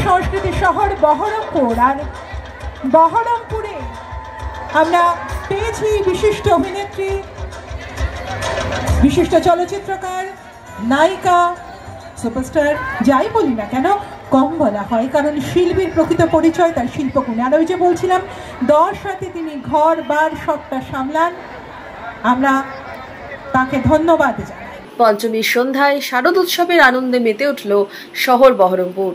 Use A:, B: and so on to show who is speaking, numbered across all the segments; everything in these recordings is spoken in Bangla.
A: সংস্কৃতি শহর বহরমপুর। আর বহরমপুরে আমরা পেয়েছি বিশিষ্ট অভিনেত্রী, বিশিষ্ট চলচ্চিত্রকার, নায়িকা, সুপারস্টার, যাই বলি না কেন কম বলা হয়, কারণ শিল্পীর প্রকৃত পরিচয় তার শিল্পগুণে। আর ওই যে বলছিলাম 10 রাতে তিনি ঘর বার সবটা সামলান, আমরা তাকে ধন্যবাদ জানাই।
B: পঞ্চমীর সন্ধ্যায় শারদ উৎসবের আনন্দে মেতে উঠল শহর বহরমপুর।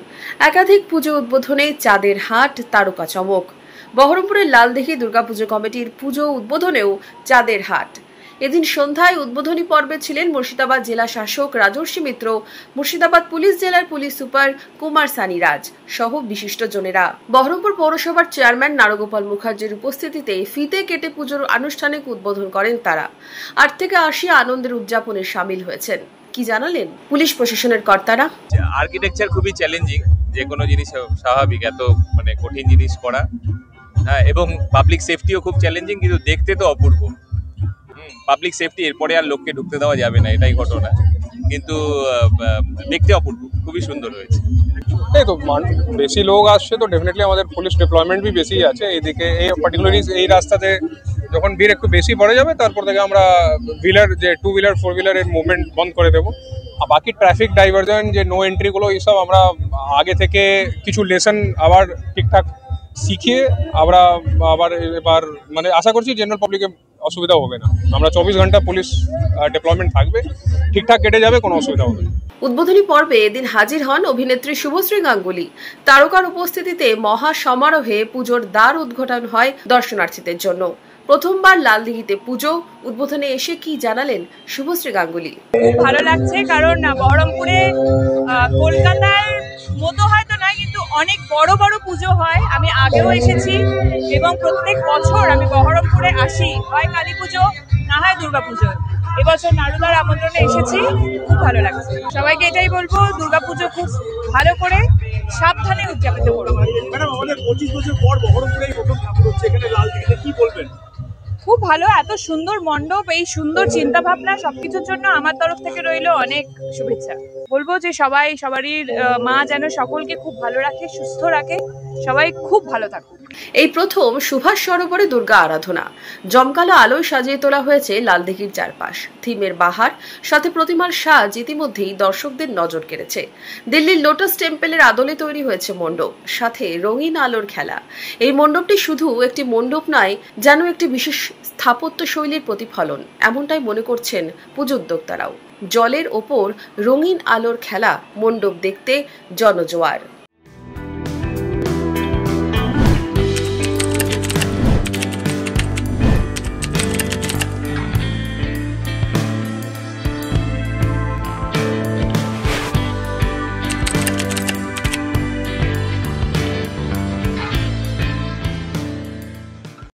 B: একাধিক পুজো উদ্বোধনে চাঁদের হাট, তারকা চমক। বহরমপুরের লালদিঘি দুর্গাপুজো কমিটির পুজো উদ্বোধনেও চাঁদের হাট। এদিন সন্ধ্যায় উদ্বোধনী পর্বে ছিলেন মুর্শিদাবাদ জেলা শাসক রাজর্ষি মিত্র, মুর্শিদাবাদ পুলিশ জেলার পুলিশ সুপার কুমার সানি রাজ সহ বিশিষ্টজনেরা। বহরমপুর পৌরসভার চেয়ারম্যান নারগোপাল মুখার্জির উপস্থিতিতে ফিতে কেটে পুজোর আনুষ্ঠানিক উদ্বোধন করেন তারা। 8 থেকে 80 আনন্দের উদযাপনে সামিল হয়েছেন। কি জানালেন পুলিশ প্রশাসনের কর্তারা?
C: আর্কিটেকচার খুবই চ্যালেঞ্জিং, যে কোনো জিনিস স্বাভাবিক, এত কঠিন জিনিস করা, হ্যাঁ, এবং পাবলিক সেফটিও খুব চ্যালেঞ্জিং, কিন্তু দেখতে তো অপূর্ব। পাবলিক সেফটি, এরপরে আর লোককে ঢুকতে দেওয়া যাবে না, এটাই ঘটনা, কিন্তু দেখতে অপূর্ব, খুবই সুন্দর হয়েছে।
D: এই তো বেশি লোক আসছে তো ডেফিনেটলি আমাদের পুলিশ ডিপ্লয়মেন্ট भी বেশি আছে এইদিকে। এই পার্টিকুলারলি এই রাস্তাতে যখন ভিড় একটু বেশি পড়ে যাবে, তারপর থেকে আমরা হুইলার, যে 2 হুইলার 4 হুইলারের মুভমেন্ট বন্ধ করে দেবো। আর বাকি ট্রাফিক ডাইভারজন, যে নো এন্ট্রিগুলো, এইসব আমরা আগে থেকে কিছু লেসন আবার ঠিকঠাক শিখিয়ে আমরা আবার এবার আশা করছি জেনারেল পাবলিকে অসুবিধা হবে না। আমরা 24 ঘন্টা পুলিশ ডিপ্লয়মেন্ট থাকবে, ঠিকঠাক কেটে যাবে, কোনো অসুবিধা হবে না।
B: উদ্বোধনী পর্বে এদিন হাজির হন অভিনেত্রী শুভশ্রী গাঙ্গুলি। তারকার উপস্থিতিতে মহা সমারোহে পুজোর দ্বার উদ্ঘাটন হয় দর্শনার্থীদের জন্য। প্রথমবার লালদিঘিতে পুজো উদ্বোধনে এসে কি জানালেন শুভশ্রী গাঙ্গুলি?
E: খুব ভালো লাগছে, কারণ বহরমপুরে কলকাতার মতো হয়তো নয়, কিন্তু অনেক বড় বড় পুজো হয়। আমি আগেও এসেছি এবং প্রত্যেক বছর আমি বহরমপুরে আসি, হয় কালী পুজো না হয় দুর্গা পুজো। এবছর নারুদার আমন্ত্রণে এসেছি, খুব ভালো লাগছে। সবাইকে এটাই বলবো, দুর্গা পুজো খুব ভালো করে সাবধানে উদযাপিত করবো।
F: ম্যাডাম, আমাদের 25 বছর পর বহরমপুরেই প্রথম ঠাকুর হচ্ছে, এখানে লালদিঘিতে, কি বলবেন?
E: খুব ভালো, এত সুন্দর মণ্ডপ, এই সুন্দর চিন্তা ভাবনা, সবকিছুর জন্য আমার তরফ থেকে রইল অনেক শুভেচ্ছা। বলবো যে সবারই মা যেন সকলকে খুব ভালো রাখে, সুস্থ রাখে, সবাই খুব ভালো থাকুক।
B: এই প্রথম সুভাষ সরোবরে দুর্গা আরাধনা। জমকালো আলোয় সাজিয়ে তোলা হয়েছে লালদিঘির চারপাশ। থিমের বাহার সাথে প্রতিমার সাজ ইতিমধ্যেই দর্শকদের নজর কেড়েছে। দিল্লির লোটাস টেম্পলের আদলে তৈরি হয়েছে মণ্ডপ, সাথে রঙিন আলোর খেলা। এই মণ্ডপটি শুধু একটি মণ্ডপ নয়, যেন একটি বিশেষ স্থাপত্য শৈলীর প্রতিফলন, এমনটাই মনে করছেন পুজো উদ্যোক্তারাও। জলের ওপর রঙিন আলোর খেলা, মণ্ডপ দেখতে জনজোয়ার।